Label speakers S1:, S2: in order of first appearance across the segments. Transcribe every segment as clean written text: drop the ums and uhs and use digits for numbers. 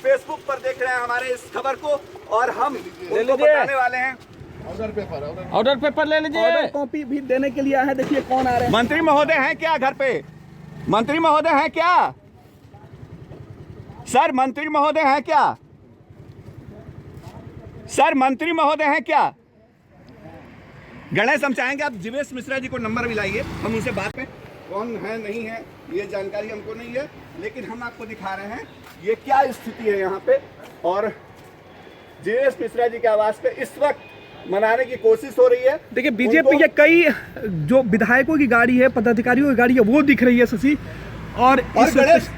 S1: Facebook पर देख रहे हैं हमारे इस खबर को, और हम उनको बताने वाले हैं।
S2: ऑर्डर पेपर ले लीजिए।
S3: ऑर्डर कॉपी भी देने के लिए है। देखिए कौन आ रहे हैं।
S1: मंत्री महोदय हैं क्या घर पे? मंत्री महोदय हैं क्या? सर मंत्री महोदय हैं क्या? सर मंत्री महोदय हैं क्या? गणेश हम चाहेंगे आप जीवेश मिश्रा जी को नंबर भी लाइए, हम उनसे बात में कौन है नहीं है ये जानकारी हमको नहीं है, लेकिन हम आपको दिखा रहे हैं ये क्या स्थिति है यहाँ पे। और जीवेश मिश्रा जी के आवास पे इस वक्त मनाने की कोशिश हो रही है।
S3: देखिए बीजेपी के कई जो विधायकों की गाड़ी है, पदाधिकारियों की गाड़ी है, वो दिख रही है शशि। और
S1: गणेश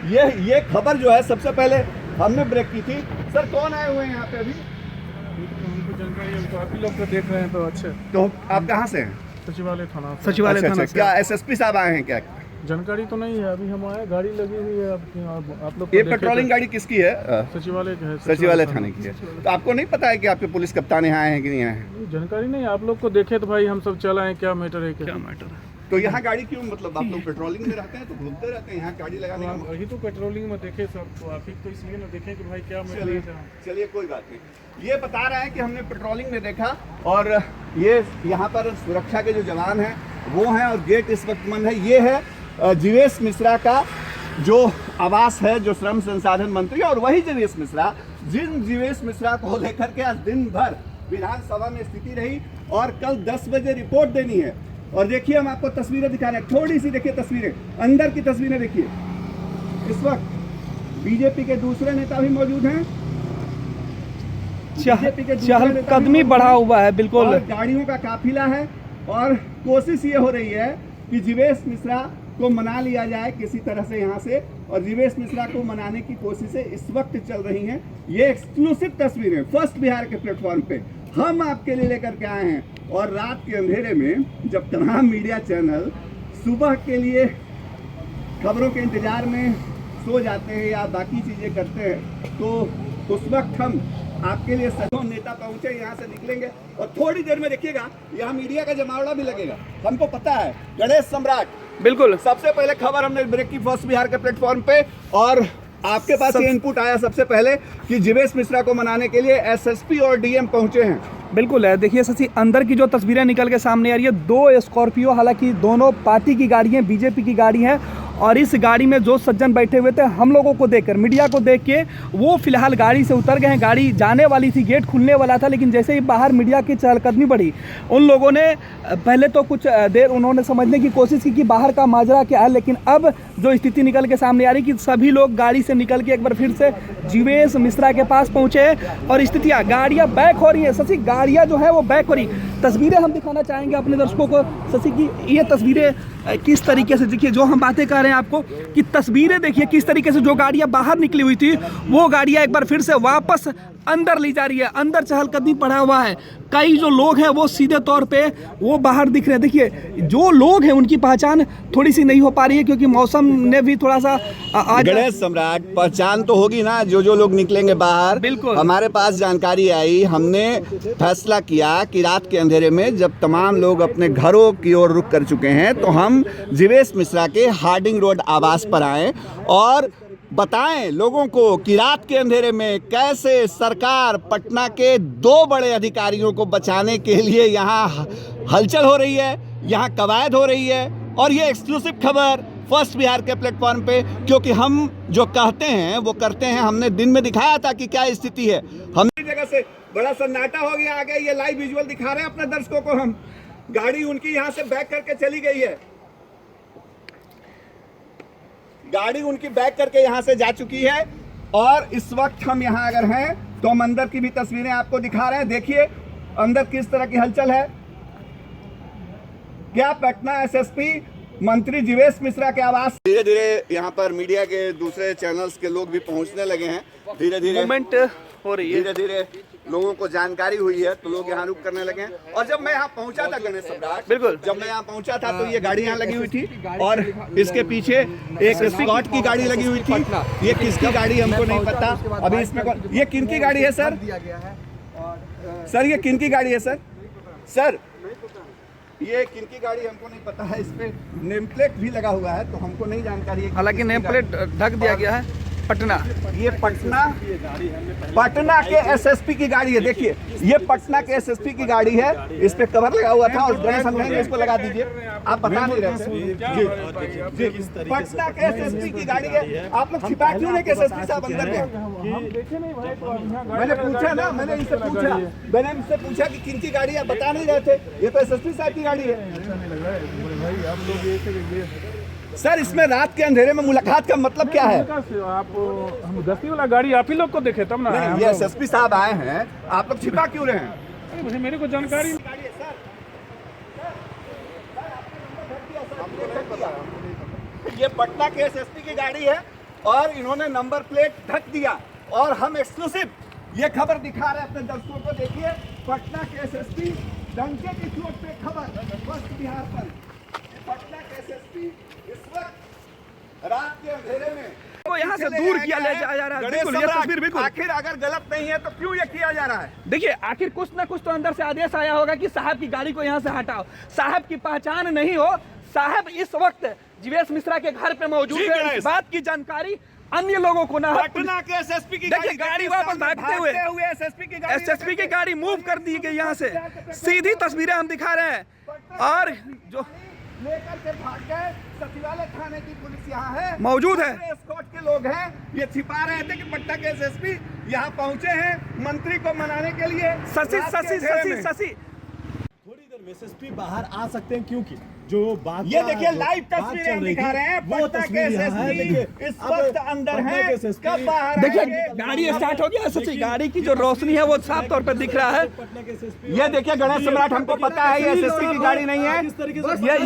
S1: ये खबर जो है सबसे पहले हमने ब्रेक की थी। सर कौन आए हुए हैं यहाँ पे अभी?
S4: हमको जानकारी है, तो आप ही लोग तो देख रहे हैं तो अच्छे।
S1: तो आप कहाँ से हैं?
S4: सचिवालय थाना।
S3: सचिवालय थाना से।
S1: क्या एसएसपी साहब आए हैं क्या?
S4: जानकारी तो नहीं है, अभी हम आए, गाड़ी लगी हुई है आप लोग।
S1: ये पेट्रोलिंग गाड़ी किसकी है?
S4: सचिवालय की है।
S1: सचिवालय थाने की है। तो आपको नहीं पता है कि आपके पुलिस कप्तान यहाँ आए हैं कि नहीं आए हैं?
S4: जानकारी नहीं, आप लोग को देखे तो भाई हम सब चल आए, क्या मैटर है क्या मैटर है।
S1: तो यहाँ गाड़ी क्यों, मतलब आप लोग पेट्रोलिंग में रहते हैं तो घूमते रहते हैं, यहाँ गाड़ी लगाने का
S4: वही तो पेट्रोलिंग में देखे सब, तो आप ही तो इसलिए ना देखें कि भाई क्या मैटर है।
S1: चलिए कोई बात नहीं। ये बता रहे हैं कि हमने पेट्रोलिंग में देखा, और ये यहाँ पर सुरक्षा के जो जवान हैं वो हैं, और गेट इस वक्त बंद है। ये है जीवेश मिश्रा का जो आवास है, जो श्रम संसाधन मंत्री, और वही जीवेश मिश्रा जिन जीवेश मिश्रा को लेकर के आज दिन भर विधानसभा में स्थिति रही, और कल 10 बजे रिपोर्ट देनी है। और देखिए हम आपको तस्वीरें दिखा रहे हैं, थोड़ी सी देखिए तस्वीरें, अंदर की तस्वीरें देखिए। इस वक्त बीजेपी के दूसरे नेता भी मौजूद हैं,
S3: चहलकदमी बढ़ा हुआ है बिल्कुल,
S1: और गाड़ियों का काफिला है, और कोशिश ये हो रही है कि जीवेश मिश्रा को मना लिया जाए किसी तरह से यहाँ से, और जीवेश मिश्रा को मनाने की कोशिशें इस वक्त चल रही हैं। ये एक्सक्लूसिव तस्वीरें फर्स्ट बिहार के प्लेटफॉर्म पे हम आपके लिए लेकर के आए हैं। और रात के अंधेरे में जब तमाम मीडिया चैनल सुबह के लिए खबरों के इंतजार में सो जाते हैं या बाकी चीज़ें करते हैं, तो उस वक्त हम आपके लिए सभी नेता पहुंचे, यहाँ से निकलेंगे, और थोड़ी देर में देखिएगा यहाँ मीडिया का जमावड़ा भी लगेगा, हमको पता है। गणेश सम्राट
S3: बिल्कुल
S1: सबसे पहले खबर हमने ब्रेक की फर्स्ट बिहार के प्लेटफॉर्म पे, और आपके पास ये इनपुट आया सबसे पहले कि जीवेश मिश्रा को मनाने के लिए एसएसपी और डीएम पहुंचे हैं।
S3: बिल्कुल है। देखिए शशि, अंदर की जो तस्वीरें निकल के सामने आ रही है, 2 स्कॉर्पियो, हालांकि दोनों पार्टी की गाड़ी है, बीजेपी की गाड़ी है, और इस गाड़ी में जो सज्जन बैठे हुए थे, हम लोगों को देखकर, मीडिया को देख के वो फिलहाल गाड़ी से उतर गए हैं। गाड़ी जाने वाली थी, गेट खुलने वाला था, लेकिन जैसे ही बाहर मीडिया की चहलकदमी बढ़ी, उन लोगों ने पहले तो कुछ देर उन्होंने समझने की कोशिश की कि बाहर का माजरा क्या है, लेकिन अब जो स्थिति निकल के सामने आ रही कि सभी लोग गाड़ी से निकल के एक बार फिर से जीवेश मिश्रा के पास पहुंचे हैं, और स्थितियाँ, गाड़ियाँ बैक हो रही हैं। शशि, गाड़ियाँ जो है वो बैक हो रही। तस्वीरें हम दिखाना चाहेंगे अपने दर्शकों को शशि की, ये तस्वीरें किस तरीके से, देखिए जो हम बातें कर रहे हैं आपको कि तस्वीरें देखिए किस तरीके से, जो गाड़ियां बाहर निकली हुई थी वो गाड़ियां एक बार फिर से वापस अंदर ली जा रही है। अंदर चहलकदमी पड़ा हुआ है, कई जो लोग हैं वो सीधे तौर पे वो बाहर दिख रहे हैं। देखिए जो लोग हैं उनकी पहचान थोड़ी सी नहीं हो पा रही है, क्योंकि मौसम ने भी थोड़ा सा
S1: गणेश सम्राट, पहचान तो होगी ना जो लोग निकलेंगे बाहर।
S3: बिल्कुल
S1: हमारे पास जानकारी आई, हमने फैसला किया कि रात के अंधेरे में जब तमाम लोग अपने घरों की ओर रुख कर चुके हैं, तो हम जीवेश मिश्रा के हार्डिंग रोड आवास पर आए और बताएं लोगों को कि रात के अंधेरे में कैसे सरकार पटना के 2 बड़े अधिकारियों को बचाने के लिए यहाँ हलचल हो रही है, यहाँ कवायद हो रही है। और ये एक्सक्लूसिव खबर फर्स्ट बिहार के प्लेटफॉर्म पे, क्योंकि हम जो कहते हैं वो करते हैं। हमने दिन में दिखाया था कि क्या स्थिति है, हम जगह से बड़ा सन्नाटा हो गया, आगे ये लाइव विजुअल दिखा रहे हैं अपने दर्शकों को हम। गाड़ी उनकी यहाँ से बैक करके चली गई है, गाड़ी उनकी बैक करके यहाँ से जा चुकी है, और इस वक्त हम यहाँ अगर हैं तो हम अंदर की भी तस्वीरें आपको दिखा रहे हैं। देखिए अंदर किस तरह की हलचल है। क्या पटना एसएसपी मंत्री जीवेश मिश्रा के आवास, धीरे धीरे यहाँ पर मीडिया के दूसरे चैनल्स के लोग भी पहुँचने लगे हैं। धीरे धीरे
S3: मूवमेंट हो रही है,
S1: धीरे धीरे लोगों को जानकारी हुई है तो लोग यहाँ रुक करने लगे हैं। और जब मैं यहाँ पहुँचा था गणेश सम्राट,
S3: बिल्कुल
S1: जब मैं यहाँ पहुँचा था तो ये गाड़ी यहाँ लगी हुई थी, और इसके पीछे एक स्कॉट की गाड़ी लगी हुई थी। ये किसकी गाड़ी हमको नहीं पता अभी। इसमें ये किन की गाड़ी है सर? सर ये किन की गाड़ी है सर? सर ये किन की गाड़ी हमको नहीं पता है। इस पे नेम प्लेट भी लगा हुआ है तो हमको नहीं जानकारी है।
S3: हालांकि नेम प्लेट ढक दिया गया है। पटना।
S1: ये पटना के एसएसपी की गाड़ी है। देखिए ये पटना के एसएसपी की गाड़ी है, इस पे कवर लगा हुआ था और गणेश समझेंगे इसको लगा दीजिए, आप बता नहीं रहे थे। जी पटना के एसएसपी की गाड़ी है, आप लोग छिपा क्यों नहीं? एसएसपी साहब अंदर गए, मैंने पूछा ना, मैंने इनसे पूछा कि किनकी गाड़ी है, बता नहीं रहे थे। ये तो एसएसपी साहब की गाड़ी है। सर इसमें रात के अंधेरे में मुलाकात का मतलब क्या है?
S4: आप हम दस्ती वाला गाड़ी आप ही लोग को देखे तब ना।
S1: ये एसएसपी साहब आए हैं, आप लोग छिपा क्यों रहे हैं?
S4: मुझे मेरे को जानकारी
S1: ये पटना के एसएसपी की गाड़ी है और इन्होंने नंबर प्लेट ढक दिया और हम एक्सक्लूसिव ये खबर दिखा रहे हैं अपने दर्शकों को। देखिए पटना के एसएसपी डंके की चोट पे खबर वस्त बिहार पर। पटना के एसएसपी इस वक्त रात के अंधेरे में
S3: तो यहाँ से दूर किया ले जाया जा रहा है। बिल्कुल ये तस्वीर बिल्कुल।
S1: आखिर अगर गलत नहीं है तो क्यों ये किया जा रहा है?
S3: देखिए आखिर कुछ ना कुछ तो अंदर से आदेश आया होगा कि साहब की गाड़ी को यहाँ से हटाओ। साहब की पहचान नहीं हो, साहब इस वक्त जीवेश मिश्रा के घर पे मौजूद है, इस बात की जानकारी अन्य लोगों को ना।
S1: पटना के एसएसपी की
S3: देखिए गाड़ी वापस भागते हुए एसएसपी की गाड़ी मूव कर दी गई यहाँ से। सीधी तस्वीरें हम दिखा रहे हैं और जो
S1: लेकर के भाग गए। सचिवालय थाने की पुलिस यहाँ है,
S3: मौजूद है,
S1: एस्कॉर्ट के लोग हैं। ये छिपा रहे थे कि पटना के एसएसपी यहाँ पहुंचे हैं मंत्री को मनाने के लिए।
S3: शशि
S5: थोड़ी देर में एसएसपी बाहर आ सकते हैं क्योंकि जो बात
S1: ये देखिए लाइव तस्वीरें हम दिखा रहे हैं।
S5: वो
S1: पटना के
S5: तस्वीर यहाँ है।
S1: एसएसपी
S5: देखिए
S1: इस वक्त अंदर है, कब बाहर
S3: देखिए
S1: आएंगे?
S3: गाड़ी स्टार्ट हो गया। सच्ची गाड़ी की जो रोशनी है वो साफ तौर पर दिख रहा है।
S5: पटना के एसएसपी
S1: ये देखिए गणेश सम्राट, हमको पता है ये एसएसपी की गाड़ी नहीं है।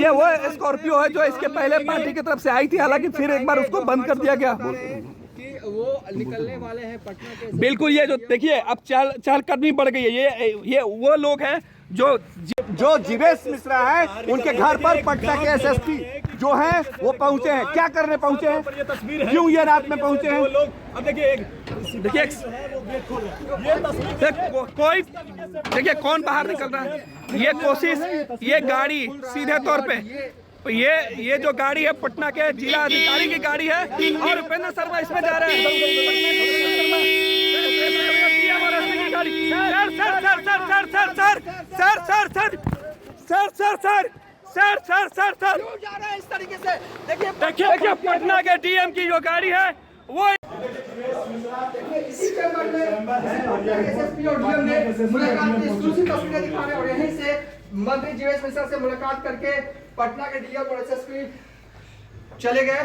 S3: ये वो स्कॉर्पियो है जो इसके पहले पार्टी की तरफ से आई थी, हालांकि फिर एक बार उसको बंद कर दिया गया।
S6: वो निकलने वाले हैं पटना के।
S3: बिल्कुल ये जो देखिए अब चहलकदमी बढ़ गई है। ये वो लोग हैं जो
S1: जीवेश मिश्रा है, उनके घर पर पटना के एसएसपी जो हैं वो पहुंचे हैं। क्या करने पहुंचे हैं?
S5: ये तस्वीर है,
S1: क्यों ये रात में पहुंचे हैं?
S5: वो लोग अब देखिए
S3: देखिए
S5: वो गेट खोल रहे हैं। ये तस्वीर
S3: कोई देखिए कौन बाहर निकल रहा है। ये कोशिश, ये गाड़ी सीधे तौर पे ये जो गाड़ी है पटना के जिला अधिकारी की गाड़ी है और उपेंद्र शर्मा इसमें जा रहे हैं। देखिए पटना के डीएम की जो गाड़ी है वो
S6: इसी पेपर में एसएसपी और डीएम ने मुलाकात की एक्सक्लूसिव तस्वीरें दिखा रहे हैं और यहीं से मंत्री जीवेश मिश्रा से मुलाकात करके पटना के डीएम और एसएसपी चले गए।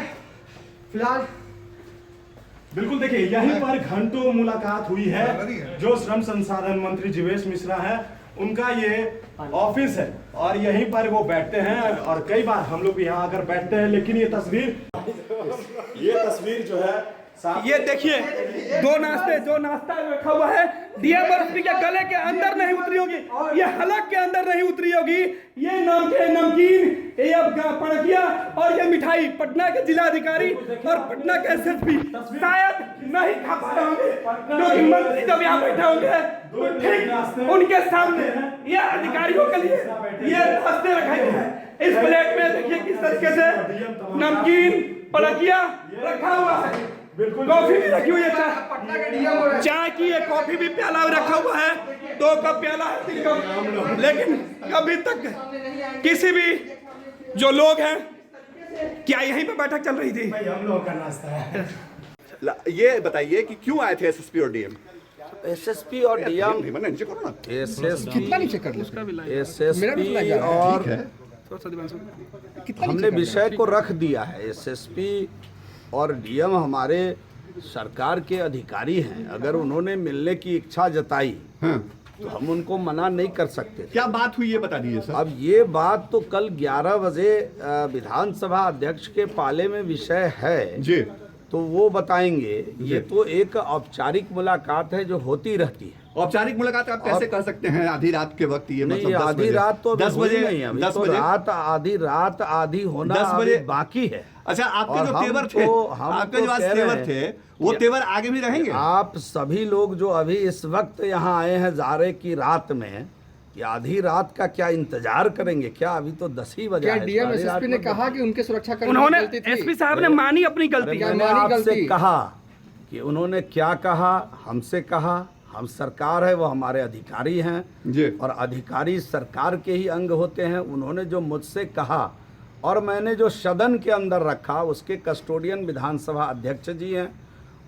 S6: फिलहाल
S5: बिल्कुल देखिए यहीं पर घंटों मुलाकात हुई है। जो श्रम संसाधन मंत्री जीवेश मिश्रा है उनका ये ऑफिस है और यहीं पर वो बैठते हैं और कई बार हम लोग यहाँ आकर बैठते हैं। लेकिन ये तस्वीर जो है
S3: ये देखिए जो नाश्ता रखा हुआ है डीएम और एसपी के गले के अंदर नहीं उतरी होगी, ये हलक के अंदर नहीं उतरी होगी। ये नमकीन, ये अब पड़किया और ये मिठाई पटना के जिला अधिकारी और पटना के एसएसपी शायद नहीं खा पा रहे होंगे, क्योंकि मंत्री जब यहाँ बैठे होंगे तो ठीक उनके सामने ये अधिकारियों के लिए ये नाश्ते रखे गए हैं। इस प्लेट में देखिए किस तरीके से नमकीन पड़किया रखा हुआ है, बिल्कुल कॉफी भी रखी हुई है, चाय की एक कॉफी भी प्याला रखा हुआ है, 2 कप प्याला है, 3 कप। लेकिन अभी तक किसी भी जो लोग हैं, क्या यहीं पे बैठक चल रही थी?
S5: हम लोग का नाश्ता है।
S1: ये बताइए कि क्यों आए थे एसएसपी और डीएम?
S7: एसएसपी और डीएम एसएसपी और हमने विषय को रख दिया है। एसएसपी और डीएम हमारे सरकार के अधिकारी हैं, अगर उन्होंने मिलने की इच्छा जताई तो हम उनको मना नहीं कर सकते।
S1: क्या बात हुई ये बता दीजिए सर।
S7: अब ये बात तो कल 11 बजे विधानसभा अध्यक्ष के पाले में विषय है
S1: जी,
S7: तो वो बताएंगे। ये तो एक औपचारिक मुलाकात है जो होती रहती है।
S1: औपचारिक मुलाकात आप कैसे कर सकते हैं आधी रात के वक्त? ये
S7: नहीं,
S1: मतलब
S7: आधी रात तो
S1: 10 बजे
S7: नहीं है,
S1: 10
S7: तो
S1: बजे
S7: रात आधी होना
S1: 10 बजे
S7: बाकी है।
S1: अच्छा, आपके
S7: और
S1: जो
S7: हम
S1: तेवर
S7: तो-
S1: थे,
S7: हम
S1: आपके
S7: तो
S1: जो आज
S7: कह रहे
S1: तेवर
S7: हैं
S1: थे वो तेवर आगे भी रहेंगे?
S7: आप सभी लोग जो अभी इस वक्त यहाँ आए हैं जारे की रात में, कि आधी रात का क्या इंतजार करेंगे? क्या अभी तो 10 ही बजे?
S6: क्या डीएम एसएसपी ने कहा कि उनके सुरक्षा कर्मी
S3: उन्होंने
S6: गलती थी?
S3: एसपी साहब ने मानी अपनी गलती।
S6: क्या
S7: मैंने
S6: मानी
S7: आपसे
S6: गलती?
S7: कहा कि उन्होंने क्या कहा, हमसे कहा। हम सरकार है, वो हमारे अधिकारी हैं
S1: जी।
S7: और अधिकारी सरकार के ही अंग होते हैं। उन्होंने जो मुझसे कहा और मैंने जो सदन के अंदर रखा, उसके कस्टोडियन विधानसभा अध्यक्ष जी हैं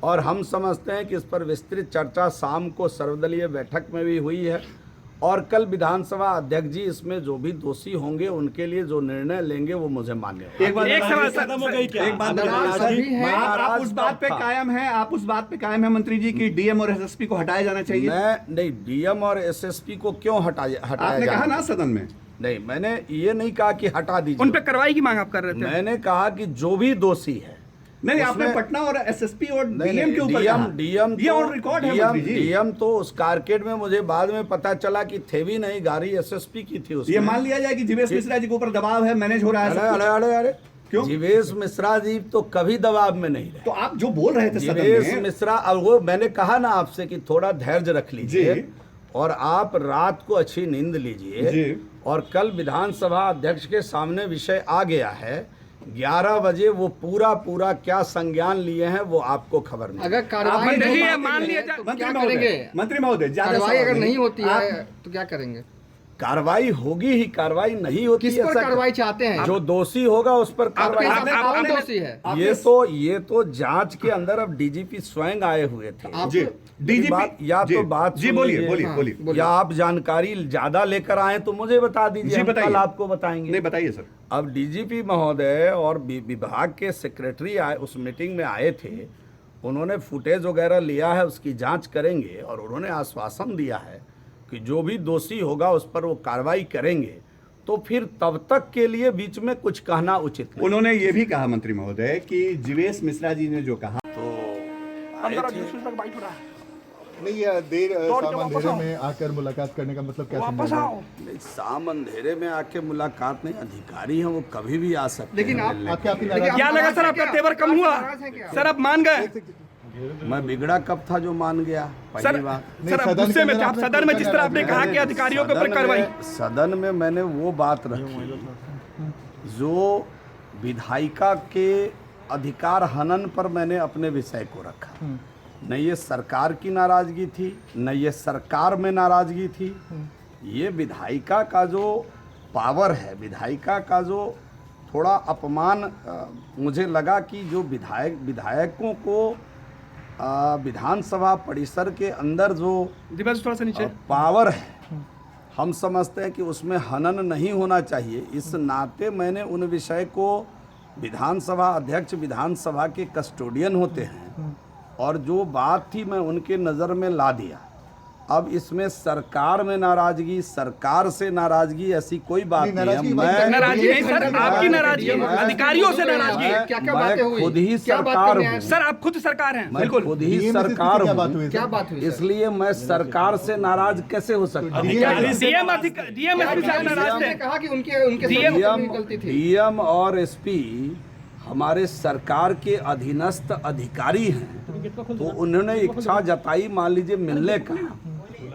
S7: और हम समझते हैं कि इस पर विस्तृत चर्चा शाम को सर्वदलीय बैठक में भी हुई है और कल विधानसभा अध्यक्ष जी इसमें जो भी दोषी होंगे उनके लिए जो निर्णय लेंगे वो मुझे मान्य होगा।
S3: एक सवाल
S5: खत्म हो गई क्या?
S1: एक बात
S6: नाराज
S1: बताइए,
S6: भी हैं।
S1: आप उस बात पे कायम हैं, आप उस बात पे कायम है मंत्री जी की डीएम और एसएसपी को हटाया जाना चाहिए?
S7: मैं नहीं, डीएम और एसएसपी को क्यों हटाया
S1: आपने कहा
S7: जाए?
S1: ना सदन में।
S7: नहीं, मैंने ये नहीं कहा कि हटा दीजिए।
S3: उन पे कार्रवाई की मांग आप कर रहे थे।
S7: मैंने कहा कि जो भी दोषी है,
S1: नहीं, आपने
S7: उसमें-
S1: पटना और एसएसपी और
S7: नहीं,
S1: डीएम के ऊपर कहा।
S7: डीएम
S1: ये ऑन रिकॉर्ड है मंत्री जी।
S7: डीएम तो उस कारकेड में मुझे बाद में पता चला कि थे भी नहीं, गाड़ी एसएसपी की थी उसमें।
S1: ये मान लिया जाए कि जीवेश मिश्रा जी के ऊपर दबाव है, मैनेज हो रहा है
S7: अरे
S1: सब कुछ।
S7: अरे अरे अरे
S1: क्यों?
S7: जीवेश मिश्रा जी तो कभी दबाव में नहीं रहे।
S1: तो आप जो बोल रहे थे सदन
S7: जीवेश
S1: में,
S7: मिश्रा, अब वो मैंने कहा ना आपसे कि थोड़ा धैर्य रख लीजिए
S1: जी।
S7: और आप रात को अच्छी नींद लीजिए
S1: जी।
S7: और कल विधानसभा अध्यक्ष के सामने विषय आ गया है। 11 बजे वो पूरा क्या संज्ञान लिए हैं वो आपको खबर नहीं।
S6: अगर कार्रवाई
S3: मंत्री
S6: नहीं
S3: जी,
S6: होती
S3: मान
S6: है,
S3: लिया जाए-
S6: तो
S1: मंत्री
S6: क्या
S1: महोदय,
S6: करेंगे?
S1: मंत्री महोदय, ज्यादा
S6: कार्रवाई
S1: सवाल
S6: अगर नहीं होती
S1: आप-
S6: है तो क्या करेंगे?
S7: कार्रवाई होगी ही, कार्रवाई नहीं होती
S6: किस पर
S7: ऐसा-
S6: कार्रवाई चाहते हैं?
S7: जो दोषी होगा उस पर कार्रवाई।
S6: आपके हिसाब से कौन
S3: आपने-
S6: दोषी है?
S7: ये तो जांच के अंदर अब डीजीपी स्वयं आए हुए थे।
S6: आप
S1: जी, डीजीपी
S7: या तो बात
S1: जी
S7: सुन
S1: बोलिए
S7: लीजिए।
S1: बोलिए
S6: हाँ।
S1: बोलिए।
S7: या आप जानकारी ज्यादा लेकर आए तो मुझे बता दीजिए,
S1: जी,
S7: हम
S1: बताइए।
S7: कल आपको बताएंगे।
S1: नहीं, बताइए सर।
S7: अब डीजीपी महोदय और विभाग के सेक्रेटरी आए, उस मीटिंग में आए थे। उन्होंने फुटेज वगैरह लिया है, उसकी जांच करेंगे और उन्होंने आश्वासन दिया है कि जो भी दोषी होगा उस पर वो कार्रवाई करेंगे। तो फिर तब तक के लिए बीच में कुछ कहना उचित नहीं।
S1: उन्होंने ये भी कहा मंत्री महोदय कि जीवेश मिश्रा जी ने जो कहा,
S7: तो आए थे।
S8: नहीं, ये देर शाम अंधेरे में आकर मुलाकात करने का मतलब क्या समझ रहे हैं?
S7: नहीं, शाम अंधेरे में आके मुलाकात नहीं, अधिकारी हैं वो कभी भी आ सकते
S6: लेकिन
S7: हैं
S6: आप-
S7: मिलने
S8: आपकी
S7: के लिए।
S8: नाराजगी
S3: क्या लगा सर, आपका तेवर कम हुआ? सर आप मान गए?
S7: मैं बिगड़ा कब था जो मान गया?
S3: सर
S7: पहली बात।
S8: नहीं,
S3: सर आप
S8: सदन
S3: गुस्से
S8: के
S3: में थे,
S8: अंदर
S3: आप
S8: आपने
S3: सदन में
S8: कोई
S3: जिस तरह आपने कहा कि
S8: नाराजगी-
S3: अधिकारियों के ऊपर
S7: सदन
S3: कार्रवाई।
S7: में- सदन में मैंने वो बात रखी जो विधायिका के अधिकार हनन पर मैंने अपने विषय को रखा। न ये सरकार की नाराजगी थी, न ये सरकार में नाराजगी थी। ये विधायिका का जो पावर है, विधायिका का जो थोड़ा अपमान मुझे लगा कि जो विधायकों को विधानसभा परिसर के अंदर जो
S3: दिवस थोड़ा सा नीचे।
S7: पावर है, हम समझते हैं कि उसमें हनन नहीं होना चाहिए। इस नाते मैंने उन विषय को, विधानसभा अध्यक्ष विधानसभा के कस्टोडियन होते हैं और जो बात थी मैं उनके नज़र में ला दिया। अब इसमें सरकार में नाराजगी, सरकार से नाराजगी, ऐसी कोई बात
S8: नहीं,
S7: नहीं
S8: नाराजगी
S7: है।
S8: की बात
S3: नाराजगी नहीं सर, आपकी नाराजगी, अधिकारियों से नाराजगी।
S6: क्या बातें हुई?
S7: खुद ही
S6: क्या बात
S7: सरकार
S6: करने आए?
S7: हूँ।
S3: सर आप खुद सरकार हैं,
S7: मैं
S3: बिल्कुल।
S7: खुद ही
S8: DMSS की
S7: सरकार
S8: क्या बात
S7: हूँ,
S8: हुई?
S6: क्या बात हुई सर?
S7: इसलिए मैं सरकार से नाराज कैसे हो सकता हूँ?
S3: डीएम एसपी साहब नाराज
S6: आपने
S3: थे।
S6: कहा कि उनके
S3: डीएम
S6: सब में गलती थी।
S7: डीएम और एसपी हमारे सरकार के अधीनस्थ अधिकारी हैं, तो उन्होंने इच्छा जताई, मान लीजिए मिलने का,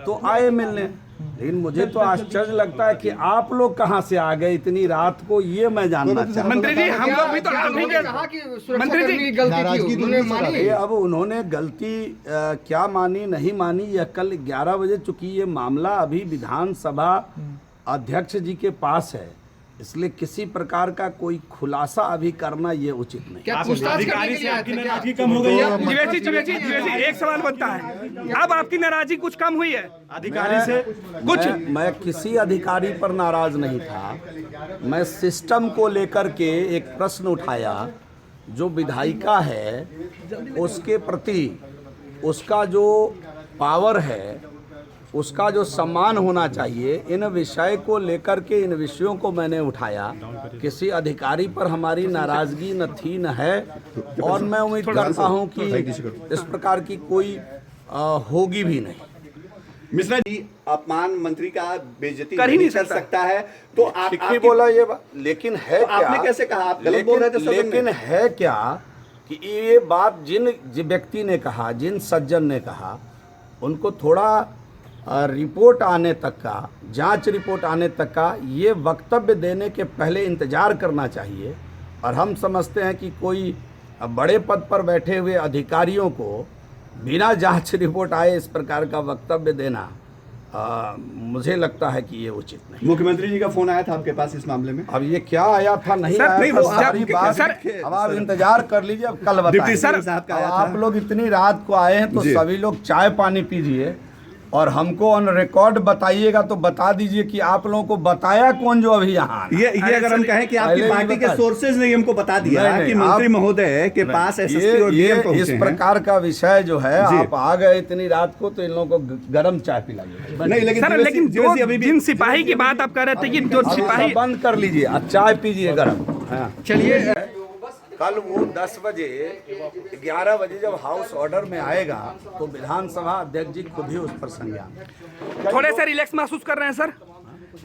S7: तो आए मिलने। लेकिन मुझे तो आश्चर्य लगता है कि आप लोग कहाँ से आ गए इतनी रात को, ये मैं जानना चाहता हूँ।
S3: मंत्री जी हम लोग भी तो
S6: क्या
S3: आप ही
S6: उन्होंने
S3: के
S6: कहा कि
S3: मंत्री
S6: सुरक्षाकर्मी
S3: जी,
S6: की गलती
S8: नाराजगी
S6: थी,
S8: तो
S6: उन्होंने
S8: नहीं सर
S6: मानी।
S7: ये अब उन्होंने गलती क्या मानी नहीं मानी, यह कल 11 बजे, चूंकि ये मामला अभी विधानसभा अध्यक्ष जी के पास है, इसलिए किसी प्रकार का कोई खुलासा अभी करना ये उचित नहीं।
S6: क्या पूछताछ करने के लिए आए थे?
S5: नाराजगी
S6: क्या?
S5: कम हो गई है?
S3: जीवेश जी एक सवाल बनता है, अब आपकी नाराजगी कुछ कम हुई है?
S5: अधिकारी से
S3: कुछ
S7: मैं किसी अधिकारी पर नाराज नहीं था। मैं सिस्टम को लेकर के एक प्रश्न उठाया, जो विधायिका है उसके प्रति उसका जो पावर है, उसका जो सम्मान होना चाहिए, इन विषय को लेकर के, इन विषयों को मैंने उठाया। किसी अधिकारी पर हमारी नाराजगी न थी न है, और मैं उम्मीद करता हूं कि इस प्रकार की कोई होगी भी नहीं।
S1: मिश्रा जी, अपमान मंत्री का बेइज्जती
S3: कर ही नहीं
S1: कर
S3: सकता।
S1: सकता है, तो आप
S7: ठीक ही
S1: आपकी-
S7: बोला ये बात, लेकिन है
S1: तो
S7: क्या?
S1: आपने कैसे कहा? आप गलत बोल रहे थे सदन में।
S7: लेकिन है क्या कि ये बात जिन व्यक्ति ने कहा, जिन सज्जन ने कहा, उनको थोड़ा रिपोर्ट आने तक का, जांच रिपोर्ट आने तक का, ये वक्तव्य देने के पहले इंतजार करना चाहिए। और हम समझते हैं कि कोई अब बड़े पद पर बैठे हुए अधिकारियों को बिना जांच रिपोर्ट आए इस प्रकार का वक्तव्य देना मुझे लगता है कि ये उचित नहीं।
S1: मुख्यमंत्री जी का फोन आया था आपके पास इस मामले में?
S7: अब ये क्या आया था नहीं
S3: सर,
S7: आया
S3: नहीं,
S7: था,
S3: वो
S7: सारी बात
S3: सर,
S7: अब आप इंतजार कर लीजिए, अब कल बताएंगे।
S1: सर साहब का आया था।
S7: आप लोग इतनी रात को आए हैं तो
S1: जी।
S7: सभी लोग चाय पानी पीजिए और हमको ऑन रिकॉर्ड बताइएगा, तो बता दीजिए कि आप लोगों को बताया कौन जो अभी यहाँ आना।
S1: ये अगर हम कहें कि आपकी
S7: पहले
S1: पार्टी
S7: भी
S1: के
S7: बता-
S1: सोर्सेज ने हमको बता दिया
S7: नहीं, नहीं,
S1: कि मंत्री
S7: आप-
S1: महोदय के पास एसएसपी और डीएम
S7: ये
S1: पहुंचे
S7: इस
S1: हैं।
S7: प्रकार का विषय जो है
S1: जी।
S7: आप आ गए इतनी रात को, तो इन लोगों को गरम चाय पिलाइए।
S1: नहीं, लेकिन
S3: सर, लेकिन जिन सिपाही की बात आप कर रहे थे कि जो
S7: अभी
S3: सिपाही
S7: सब बंद कर लीजिए, अब चाय पीजिए गरम। हाँ।
S1: चलिए
S7: कल वो 10 बजे 11 बजे जब हाउस ऑर्डर में आएगा तो विधानसभा अध्यक्ष जी खुद ही उस पर संज्ञान।
S3: थोड़े से रिलैक्स महसूस कर रहे हैं सर,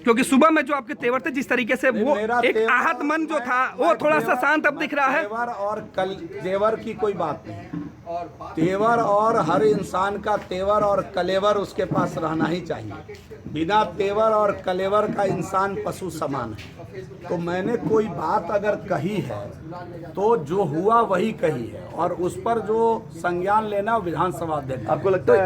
S3: क्योंकि सुबह में जो आपके तेवर थे जिस तरीके से वो
S7: मेरा
S3: एक
S7: तेवर-
S3: आहत मन जो था वो थोड़ा सा शांत अब दिख रहा है।
S7: तेवर और तेवर की कोई बात नहीं, तेवर और हर इंसान का तेवर और कलेवर उसके पास रहना ही चाहिए। बिना तेवर और कलेवर का इंसान पशु समान है। तो मैंने कोई बात अगर कही है तो जो हुआ वही कही है, और उस पर जो संज्ञान लेना विधानसभा अध्यक्ष।
S1: आपको लगता है
S7: अब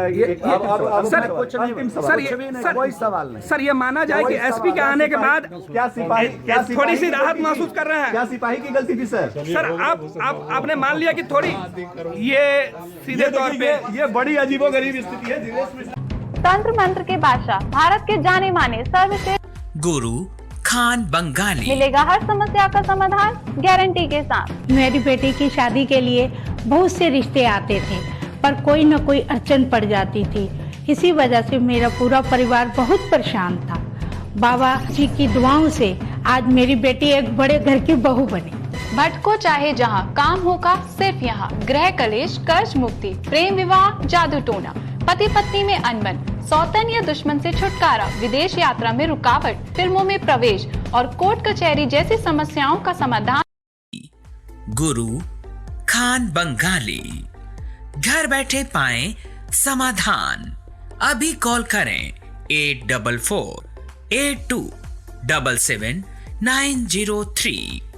S3: सर,
S7: कुछ नहीं,
S3: सर,
S7: कुछ भी नहीं,
S3: सर,
S7: कोई सवाल नहीं।
S3: सर ये माना जाए कि एसपी के आने के बाद
S1: क्या सिपाही
S3: थोड़ी सी राहत महसूस कर रहे हैं।
S1: क्या सिपाही की गलती थी सर?
S3: सर आपने मान लिया कि थोड़ी ये सीधे तौर पे
S1: ये बड़ी अजीबोगरीब स्थिति है जीवेश मिश्रा।
S9: तंत्र मंत्र के बादशाह, भारत के जाने माने सर्वश्रेष्ठ
S10: गुरु खान बंगाली
S9: मिलेगा हर समस्या का समाधान गारंटी के साथ।
S11: मेरी बेटी की शादी के लिए बहुत से रिश्ते आते थे, पर कोई न कोई अड़चन पड़ जाती थी। इसी वजह से मेरा पूरा परिवार बहुत परेशान था। बाबा जी की दुआओं से आज मेरी बेटी एक बड़े घर की बहू बनी।
S9: भटको चाहे जहां, काम होगा सिर्फ यहाँ। गृह कलेश, कर्ज मुक्ति, प्रेम विवाह, जादू टोना, पति पत्नी में अनबन, सौतन या दुश्मन से छुटकारा, विदेश यात्रा में रुकावट, फिल्मों में प्रवेश और कोर्ट कचहरी जैसी समस्याओं का समाधान।
S10: गुरु खान बंगाली, घर बैठे पाएं समाधान। अभी कॉल करें 8448277903।